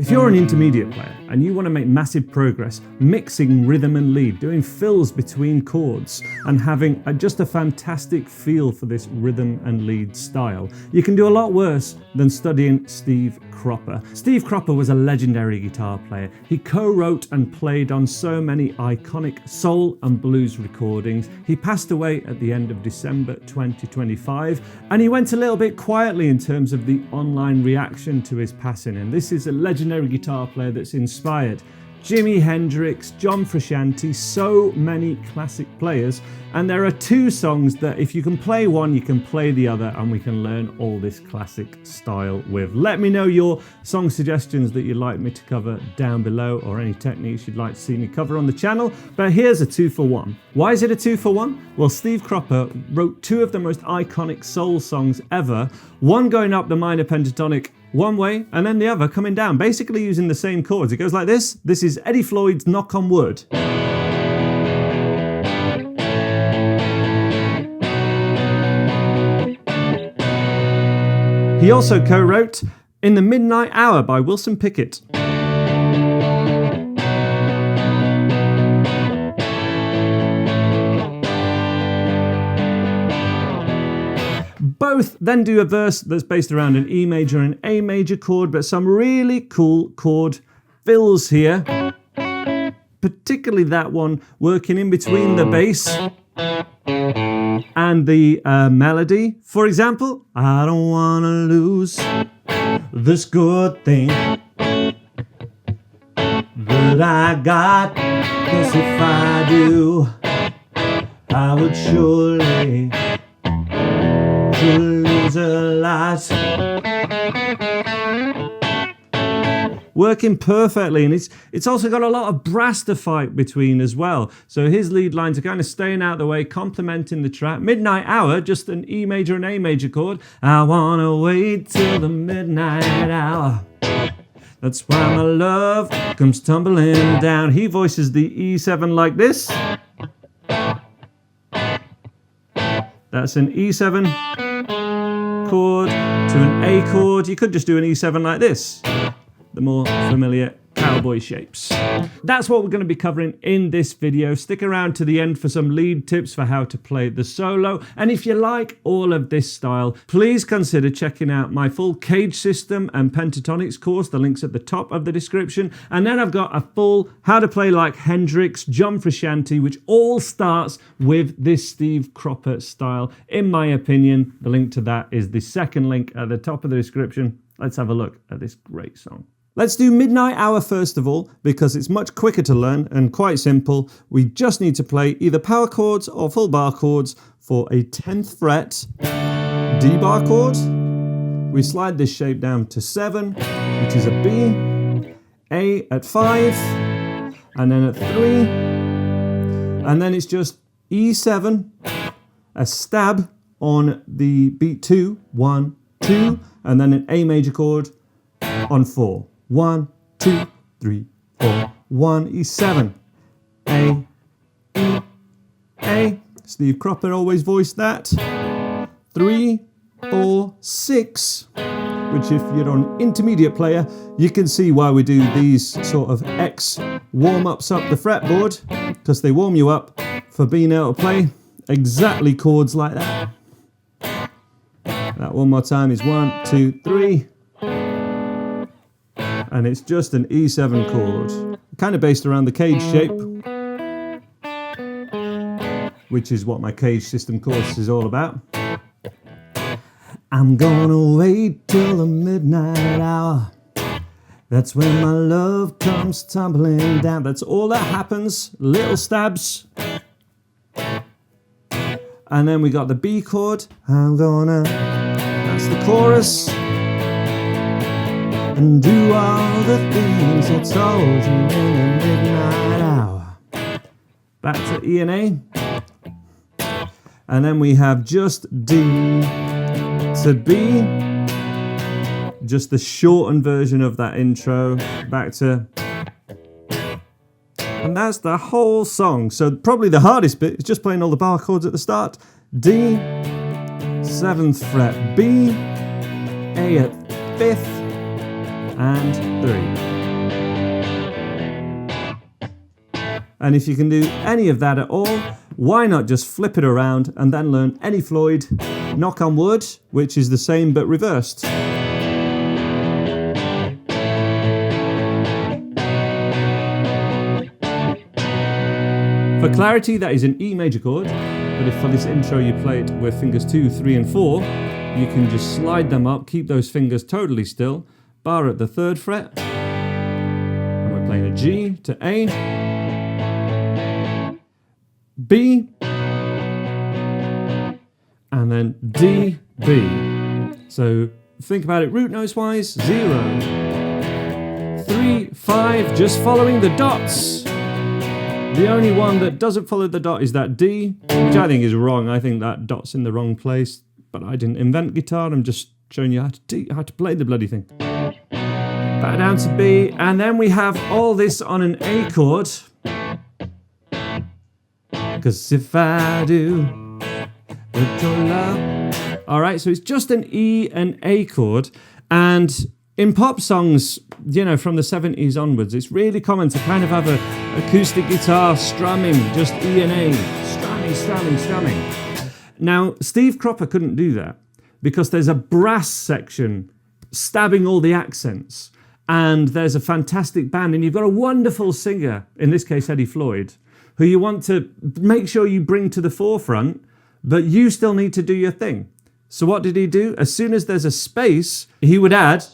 If you're an intermediate player and you want to make massive progress mixing rhythm and lead, doing fills between chords and having just a fantastic feel for this rhythm and lead style, you can do a lot worse than studying Steve Cropper. Steve Cropper was a legendary guitar player. He co-wrote and played on so many iconic soul and blues recordings. He passed away at the end of December 2025, and he went a little bit quietly in terms of the online reaction to his passing. And this is a legendary guitar player that's inspired Jimi Hendrix, John Frusciante, so many classic players. And there are two songs that if you can play one, you can play the other, and we can learn all this classic style with. Let me know your song suggestions that you'd like me to cover down below, or any techniques you'd like to see me cover on the channel. But here's a 2-for-1. Why is it a 2-for-1? Well, Steve Cropper wrote two of the most iconic soul songs ever, one going up the minor pentatonic one way, and then the other coming down, basically using the same chords. It goes like this. This is Eddie Floyd's Knock on Wood. He also co-wrote In the Midnight Hour by Wilson Pickett. Both then do a verse that's based around an E major and A major chord, but some really cool chord fills here, particularly that one working in between the bass and the melody. For example, I don't want to lose this good thing that I got, 'cause if I do, I would surely lose a lot. Working perfectly, and it's also got a lot of brass to fight between as well. So his lead lines are kind of staying out of the way, complementing the track. Midnight Hour, just an E major and A major chord. I wanna wait till the midnight hour. That's why my love comes tumbling down. He voices the E7 like this. That's an E7 chord to an A chord. You could just do an E7 like this, the more familiar cowboy shapes. That's what we're going to be covering in this video. Stick around to the end for some lead tips for how to play the solo. And if you like all of this style, please consider checking out my full cage system and pentatonics course. The link's at the top of the description. And then I've got a full how to play like Hendrix, John Frusciante, which all starts with this Steve Cropper style. In my opinion, the link to that is the second link at the top of the description. Let's have a look at this great song. Let's do Midnight Hour first of all, because it's much quicker to learn and quite simple. We just need to play either power chords or full bar chords for a 10th fret D bar chord. We slide this shape down to 7, which is a B, A at 5, and then at 3, and then it's just E7, a stab on the beat 2, 1, 2, and then an A major chord on 4. 1, 2, 3, 4, 1, E7, A, E, A. Steve Cropper always voiced that. 3, 4, 6, which if you're an intermediate player, you can see why we do these sort of X warm-ups up the fretboard, because they warm you up for being able to play exactly chords like that. That one more time is 1, 2, 3. And it's just an E7 chord, kind of based around the cage shape, which is what my cage system course is all about. I'm gonna wait till the midnight hour. That's when my love comes tumbling down. That's all that happens, little stabs. And then we got the B chord. That's the chorus. And do all the things I told you in the midnight hour. Back to E and A. And then we have just D to B. Just the shortened version of that intro. Back to... And that's the whole song. So probably the hardest bit is just playing all the bar chords at the start. D, 7th fret, B, A at 5th, and 3. And if you can do any of that at all, why not just flip it around and then learn Eddie Floyd, Knock on Wood, which is the same but reversed. For clarity, that is an E major chord, but if for this intro you play it with fingers 2, 3 and 4, you can just slide them up, keep those fingers totally still, bar at the 3rd fret, and we're playing a G to A, B, and then D, B. So think about it root notes wise, 0, 3, 5, just following the dots. The only one that doesn't follow the dot is that D, which I think is wrong. I think that dot's in the wrong place, but I didn't invent guitar. I'm just showing you how to play the bloody thing. Back down to B, and then we have all this on an A chord. 'Cause if I do, with your love. All right, so it's just an E and A chord, and in pop songs, you know, from the 70s onwards, it's really common to kind of have a acoustic guitar strumming, just E and A, strumming. Now, Steve Cropper couldn't do that because there's a brass section stabbing all the accents, and there's a fantastic band, and you've got a wonderful singer, in this case Eddie Floyd, who you want to make sure you bring to the forefront, but you still need to do your thing. So what did he do? As soon as there's a space, he would add,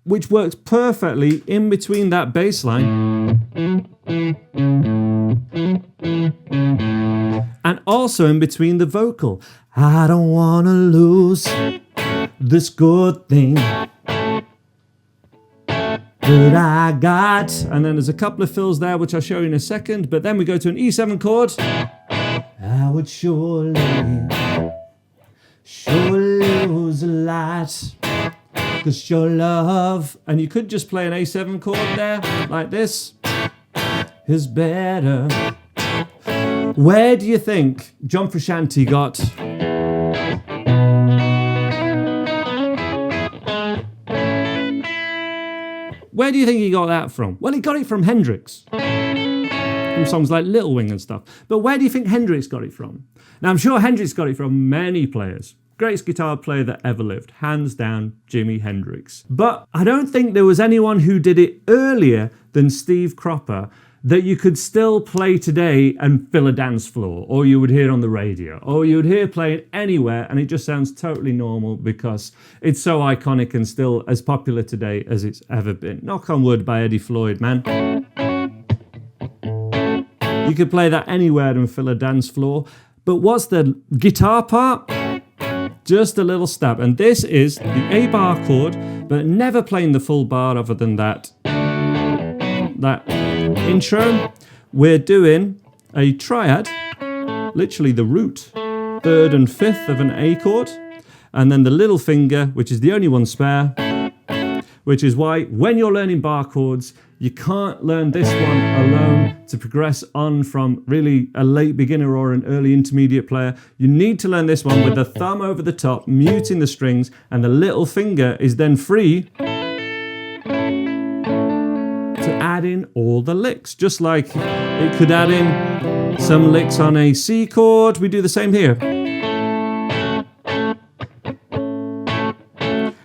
which works perfectly in between that bass line and also in between the vocal. I don't want to lose this good thing that I got. And then there's a couple of fills there, which I'll show you in a second. But then we go to an E7 chord. I would surely lose a lot. 'Cause your love, and you could just play an A7 chord there, like this, is better. Where do you think John Frusciante got Where do you think he got that from? Well, he got it from Hendrix, from songs like Little Wing and stuff. But where do you think Hendrix got it from? Now, I'm sure Hendrix got it from many players. Greatest guitar player that ever lived, hands down, Jimi Hendrix. But I don't think there was anyone who did it earlier than Steve Cropper that you could still play today and fill a dance floor, or you would hear on the radio, or you would hear playing anywhere, and it just sounds totally normal because it's so iconic and still as popular today as it's ever been. Knock on Wood by Eddie Floyd, man. You could play that anywhere and fill a dance floor. But what's the guitar part? Just a little stab. And this is the A bar chord, but never playing the full bar other than that intro. We're doing a triad, literally the root, 3rd and 5th of an A chord, and then the little finger, which is the only one spare, which is why when you're learning bar chords, you can't learn this one alone to progress on from really a late beginner or an early intermediate player. You need to learn this one with the thumb over the top, muting the strings, and the little finger is then free to add in all the licks. Just like it could add in some licks on a C chord, we do the same here.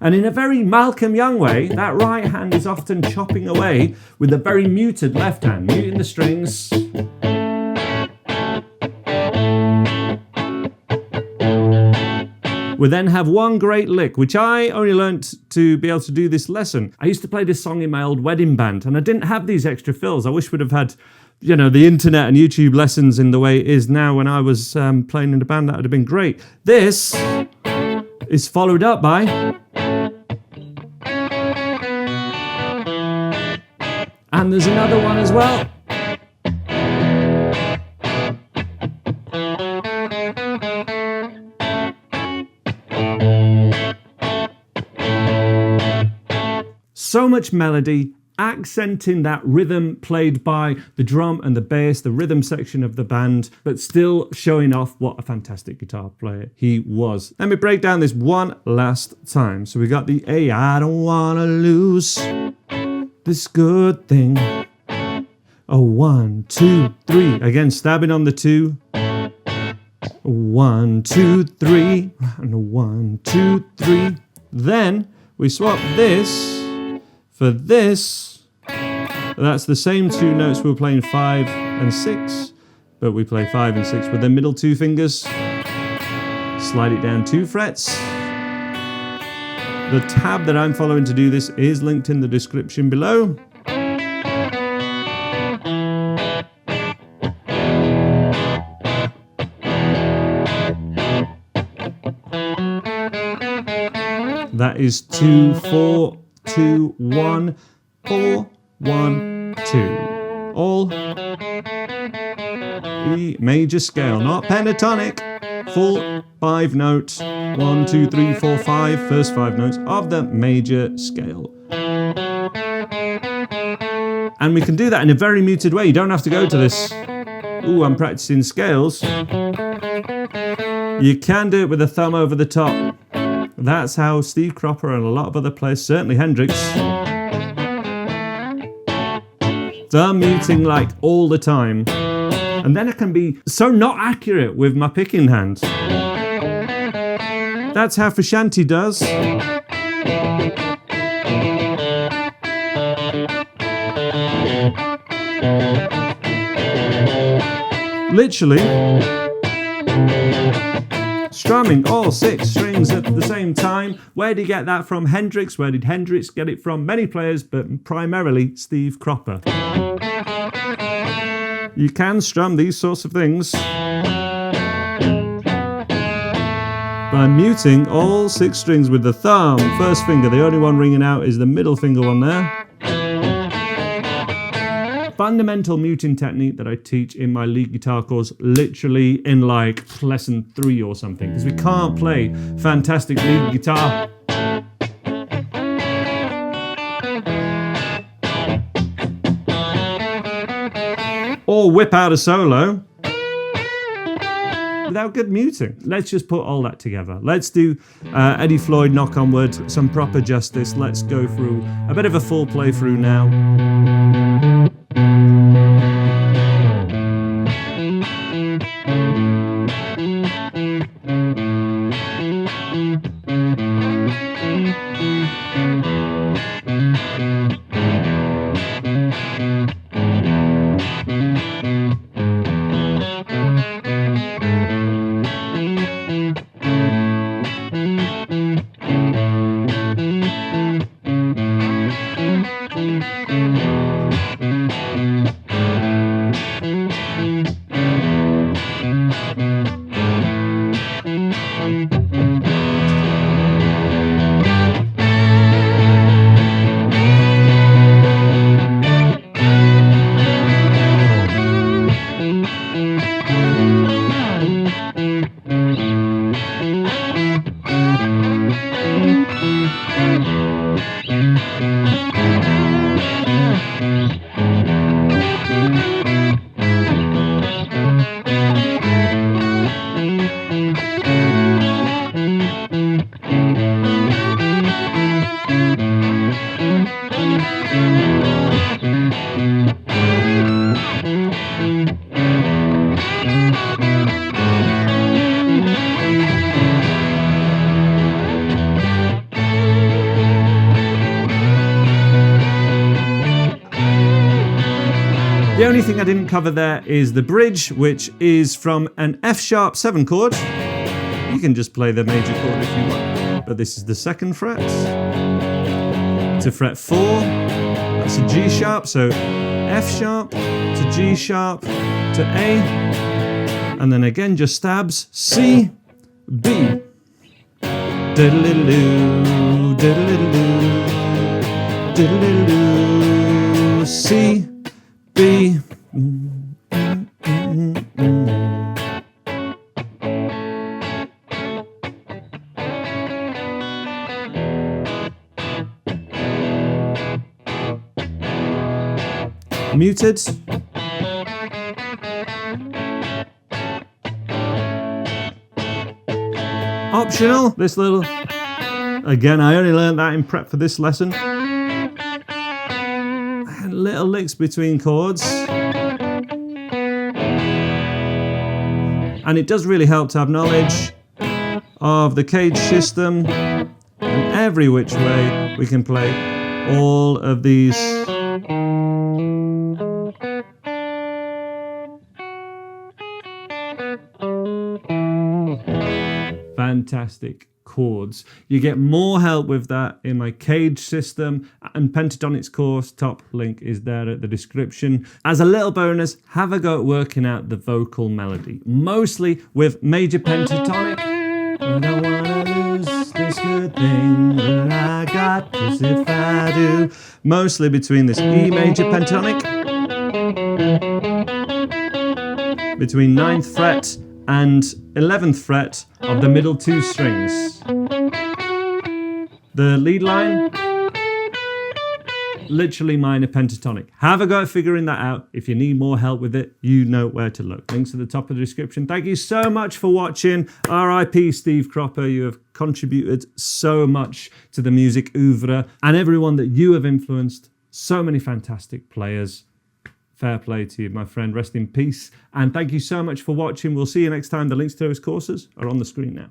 And in a very Malcolm Young way, that right hand is often chopping away with a very muted left hand, muting the strings. We then have one great lick, which I only learnt to be able to do this lesson. I used to play this song in my old wedding band, and I didn't have these extra fills. I wish we'd have had, you know, the internet and YouTube lessons in the way it is now. When I was playing in the band, that would have been great. This is followed up by... And there's another one as well. So much melody, accenting that rhythm played by the drum and the bass, the rhythm section of the band, but still showing off what a fantastic guitar player he was. Let me break down this one last time. So we got the A, I don't wanna lose this good thing. A 1, 2, 3. Again, stabbing on the 2. 1, 2, 3. And a 1, 2, 3. Then we swap this for this. That's the same 2 notes we were playing 5 and 6. But we play 5 and 6 with the middle 2 fingers. Slide it down 2 frets. The tab that I'm following to do this is linked in the description below. That is 2, 4, 2, 1, 4, 1, 2. All E major scale, not pentatonic. Full 5 notes. 1, 2, 3, 4, 5. First 5 notes of the major scale. And we can do that in a very muted way. You don't have to go to this. Ooh, I'm practicing scales. You can do it with a thumb over the top. That's how Steve Cropper and a lot of other players, certainly Hendrix, thumb muting like all the time. And then I can be so not accurate with my picking hand. That's how Frusciante does. Literally strumming all 6 strings at the same time. Where did he get that from? Hendrix. Where did Hendrix get it from? Many players, but primarily Steve Cropper. You can strum these sorts of things by muting all 6 strings with the thumb. First finger, the only one ringing out is the middle finger one there. Fundamental muting technique that I teach in my lead guitar course, literally in like lesson 3 or something, because we can't play fantastic lead guitar or whip out a solo without good muting. Let's just put all that together. Let's do Eddie Floyd, Knock on Wood, some proper justice. Let's go through a bit of a full playthrough now. The only thing I didn't cover there is the bridge, which is from an F sharp 7 chord. You can just play the major chord if you want, but this is the 2nd fret to fret 4. That's a G sharp, so F sharp to G sharp to A, and then again just stabs C, B, diddle-diddle-doo, diddle-diddle-doo, diddle-diddle-doo, C, B. Muted. Optional, this little, again, I only learned that in prep for this lesson. little licks between chords. And it does really help to have knowledge of the cage system and every which way we can play all of these fantastic chords. You get more help with that in my cage system and pentatonics course. Top link is there at the description. As a little bonus, have a go at working out the vocal melody, mostly with major pentatonic. I don't wanna lose this good thing that I got, 'cause if I do, mostly between this E major pentatonic, between 9th fret and 11th fret of the middle two strings. The lead line, literally minor pentatonic. Have a go at figuring that out. If you need more help with it, you know where to look. Links at the top of the description. Thank you so much for watching. RIP Steve Cropper. You have contributed so much to the music oeuvre, and everyone that you have influenced. So many fantastic players. Fair play to you, my friend. Rest in peace. And thank you so much for watching. We'll see you next time. The links to those courses are on the screen now.